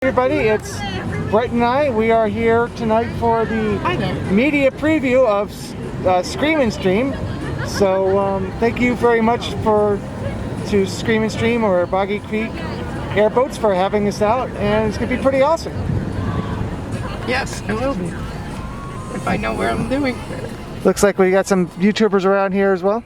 Everybody, it's Bret and I. We are here tonight for the media preview of Scream and Stream. So thank you very much to Scream and Stream or Boggy Creek Airboats for having us out, and it's going to be pretty awesome. Yes, it will be. If I know where I'm doing. Looks like we got some YouTubers around here as well.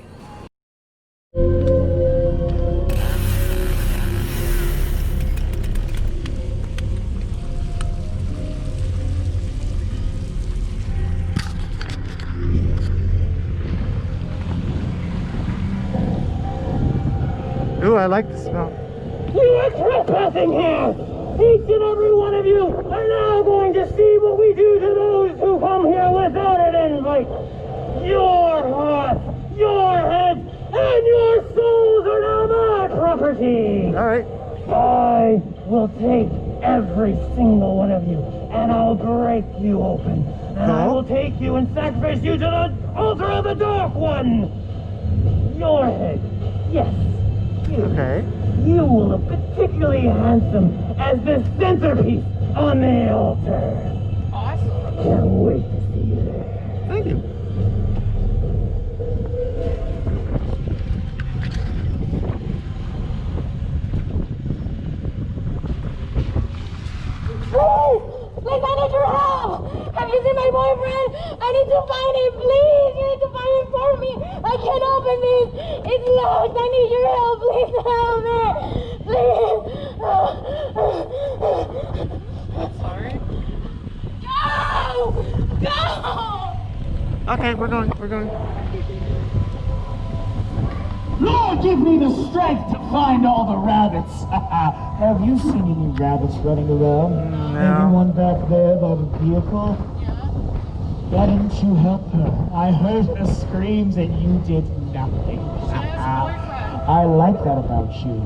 Ooh, I like the smell. You are trespassing here! Each and every one of you are now going to see what we do to those who come here without an invite. Your hearts, your heads, and your souls are now my property. All right. I will take every single one of you, and I'll break you open. And I will take you and sacrifice you to the altar of the Dark One. Your head, yes. Okay. You will look particularly handsome as the centerpiece on the altar. Awesome. Can't wait to see you there. Thank you. Please, I need your help! Have you seen my boyfriend? I need to find him, please! You need to find him for me! I can't open this! It's locked! I need your help! Please help me! Please! Sorry? Go! Go! Okay, we're going. Lord, give me the strength to find all the rabbits. Have you seen any rabbits running around? No. Anyone back there by the vehicle? Yeah? Why didn't you help her? I heard her screams and you did nothing. She has a boyfriend. I like that about you.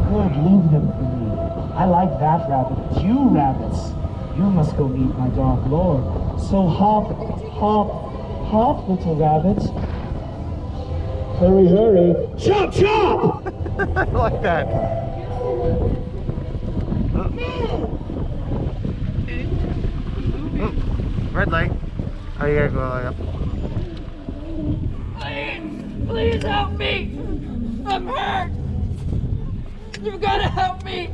Good, leave them for me. I like that rabbit. But you rabbits, you must go meet my Dark Lord. So hop, little rabbits. Hurry, hurry. Chop, chop! I like that. Oh, red light. Oh, you gotta go up. Please help me! I'm hurt! You've got to help me!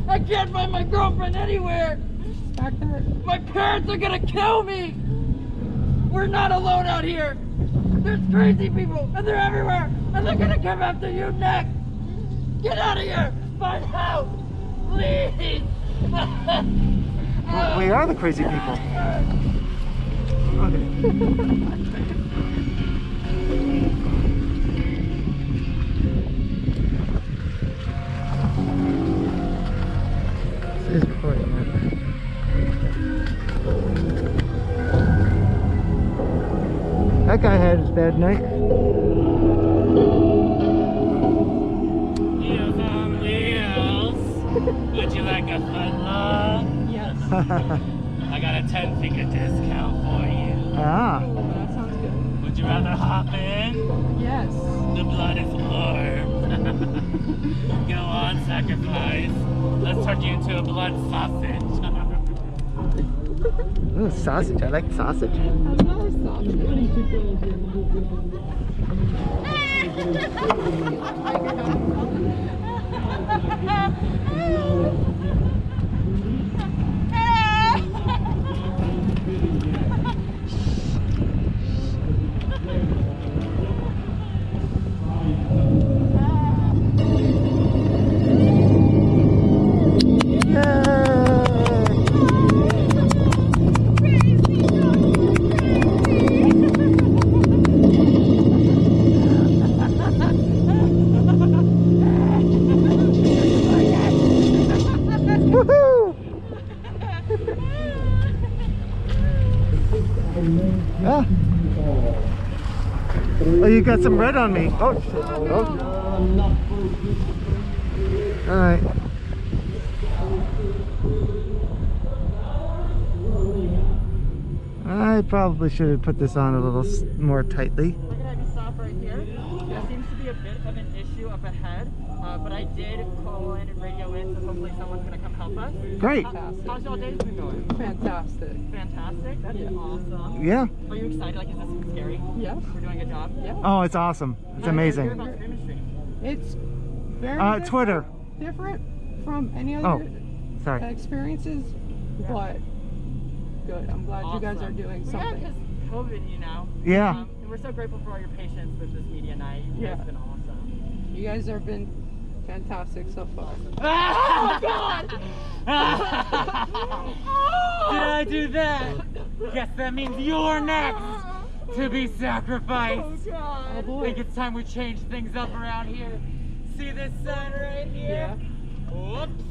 I can't find my girlfriend anywhere! My parents are gonna kill me! We're not alone out here! There's crazy people, and they're everywhere, and they're gonna come after you next! Get out of here! Find help! Please! We are the crazy people. Okay. This is recording, man. That guy had his bad night. Wheels on wheels. Would you like a foot long? Yes. I got a 10-finger discount for you. Ah. Oh, that sounds good. Would you rather hop in? Yes. The blood is warm. Go on, sacrifice. Let's turn you into a blood sausage. Ooh, sausage. I like sausage. Another sausage. Ah. Oh, you got some red on me. Oh, shit. Oh. All right. I probably should have put this on a little more tightly. We're gonna have you stop right here. There seems to be a bit of an issue up ahead, but I did call in and radio moment, so hopefully someone's gonna come help us. Great. How's y'all days been going? Fantastic. Fantastic. That's awesome. Yeah. Are you excited? Like, is this scary? Yes. We're doing a job. Yeah. Oh, it's awesome. It's amazing. About Scream and Stream? It's very Twitter. different from any Oh, other sorry. experiences, but good. I'm glad you guys are doing Yeah, something. because COVID, you know. Yeah. And we're so grateful for all your patience with this media night. You guys have been awesome. You guys have been fantastic so far. Oh God! Did I do that? Guess that means you're next to be sacrificed. Oh I boy. think it's time we change things up around here. See this sign right here? Whoops.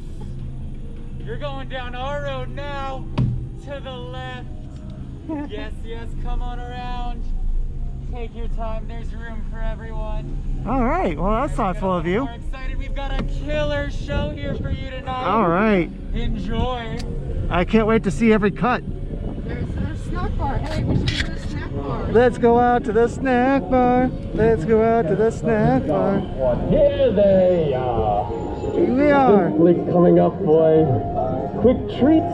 You're going down our road now. To the left. Yes, yes, come on around. Take your time, there's room for everyone. All right. Well, that's thoughtful of you. We're excited, we've got a killer show here for you tonight. All right. Enjoy. I can't wait to see every cut. There's a snack bar. Hey, we should go to the snack bar. Let's go out to the snack bar. Let's go out to the snack bar. Here they are. Here we are. Simply coming up for a quick treat.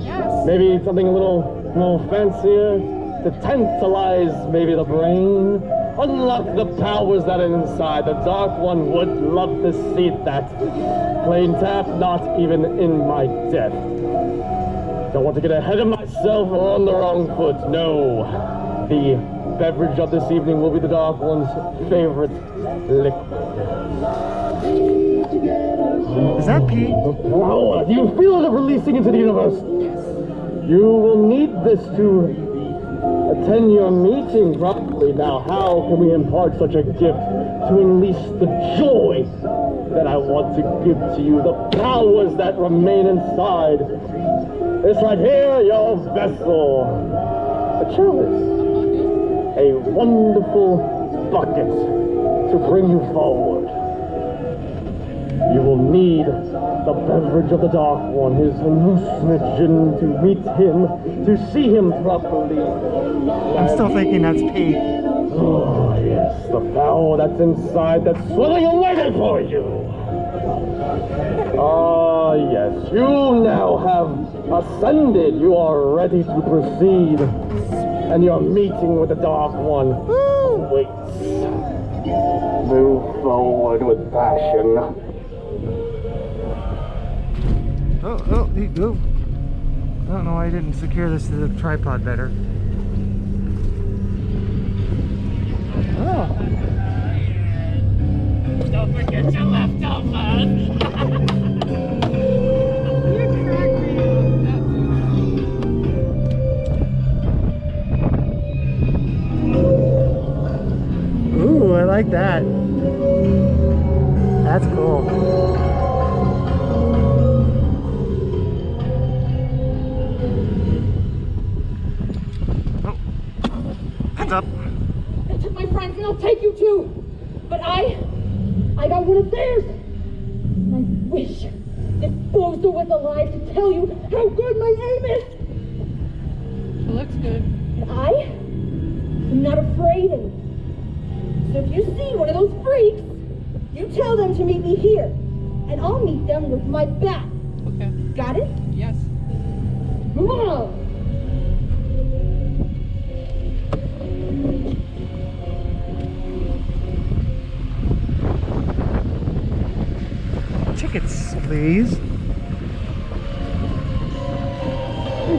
Yes. Maybe something a little more fancier to tantalize maybe the brain. Unlock the powers that are inside. The Dark One would love to see that. Plain tap, not even in my death. Don't want to get ahead of myself or on the wrong foot. No. The beverage of this evening will be the Dark One's favorite liquid. Is that pee? The power. Do you feel it releasing into the universe? You will need this to attend your meeting properly. Now, how can we impart such a gift to unleash the joy that I want to give to you, the powers that remain inside? It's right here, your vessel. A chalice. A wonderful bucket to bring you forward. You will need the beverage of the Dark One, his hallucinogen, to meet him, to see him properly. I'm still thinking that's pee. Oh, yes, the power that's inside that's swelling and waiting for you. Ah, yes, you now have ascended. You are ready to proceed. And your meeting with the Dark One waits. Move forward with passion. Oh, he go. I don't know why I didn't secure this to the tripod better. Oh. Don't forget your leftovers. You crack me up. Ooh, I like that. That's cool. Up. I took my friends and I'll take you too. But I got one of theirs. And I wish this bozo was alive to tell you how good my aim is. It looks good. And I am not afraid anymore. So if you see one of those freaks, you tell them to meet me here. And I'll meet them with my back. Okay. Got it? Yes. Move on. Tickets, please.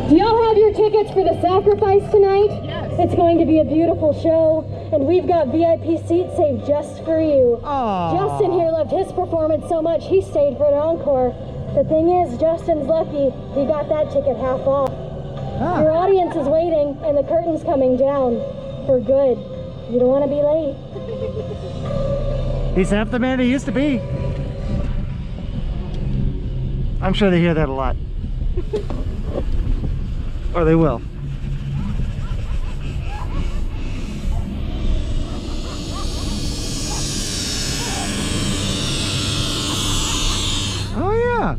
Do y'all have your tickets for the sacrifice tonight? Yes. It's going to be a beautiful show, and we've got VIP seats saved just for you. Aww. Justin here loved his performance so much, he stayed for an encore. The thing is, Justin's lucky. He got that ticket half off. Your audience is waiting, and the curtain's coming down for good. You don't want to be late. He's half the man he used to be. I'm sure they hear that a lot. Or they will. Oh yeah.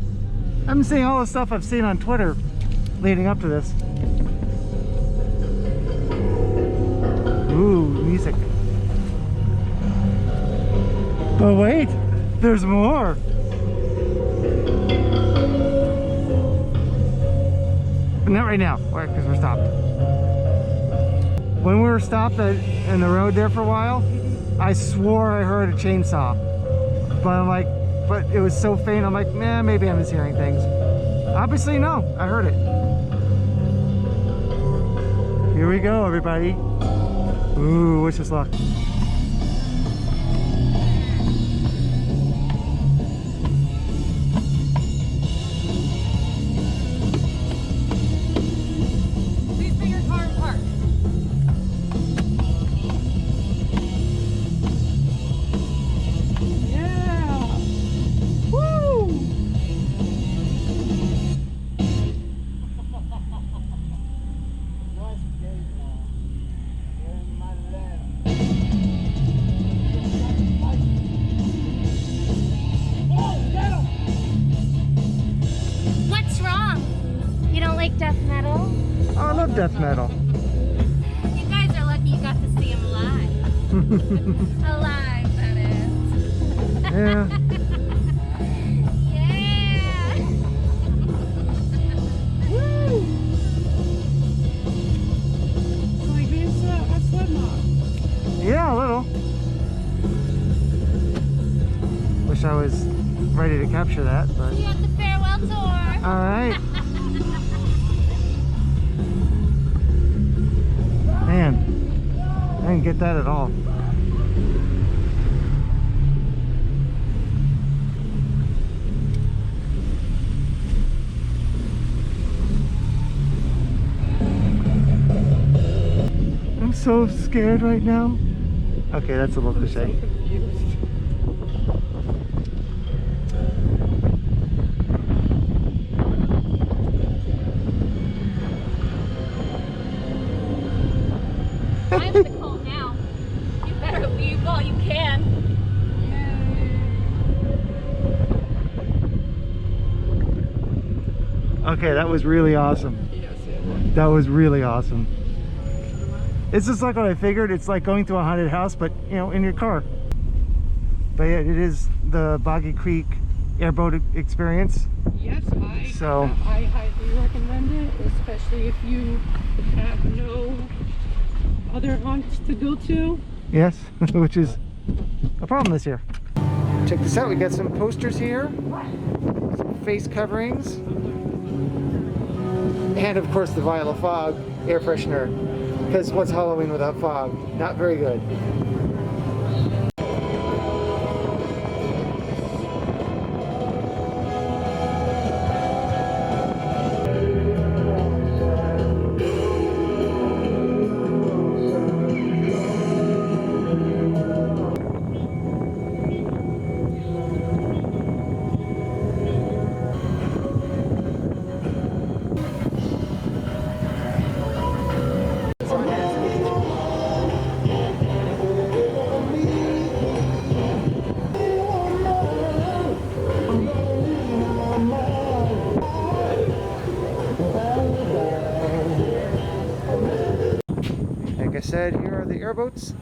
I'm seeing all the stuff I've seen on Twitter leading up to this. Ooh, music. But wait, there's more. Not right now, because we're stopped. When we were stopped in the road there for a while, I swore I heard a chainsaw. But I'm like, but it was so faint, I'm like, nah, maybe I'm just hearing things. Obviously, no, I heard it. Here we go, everybody. Ooh, wish us luck. Death metal. Oh, I love death metal. You guys are lucky you got to see him live. Alive, that is. Yeah. Yeah. Woo! Like being a sled mob. Yeah, a little. Wish I was ready to capture that, but. See you at the farewell tour. All right. Man, I didn't get that at all. I'm so scared right now. Okay, that's a little cliche. I'm in the call now. You better leave while you can. Okay, that was really awesome. Yes, it was. That was really awesome. It's just like what I figured. It's like going to a haunted house, but you know, in your car. But yeah, it is the Boggy Creek Airboat experience. Yes, I So highly recommend it, especially if you have no other haunts to go to. yes, which is a problem this year. Check this out. We got some posters here, some face coverings, and of course the vial of fog air freshener. Because what's Halloween without fog? Not very good. Like I said, here are the airboats.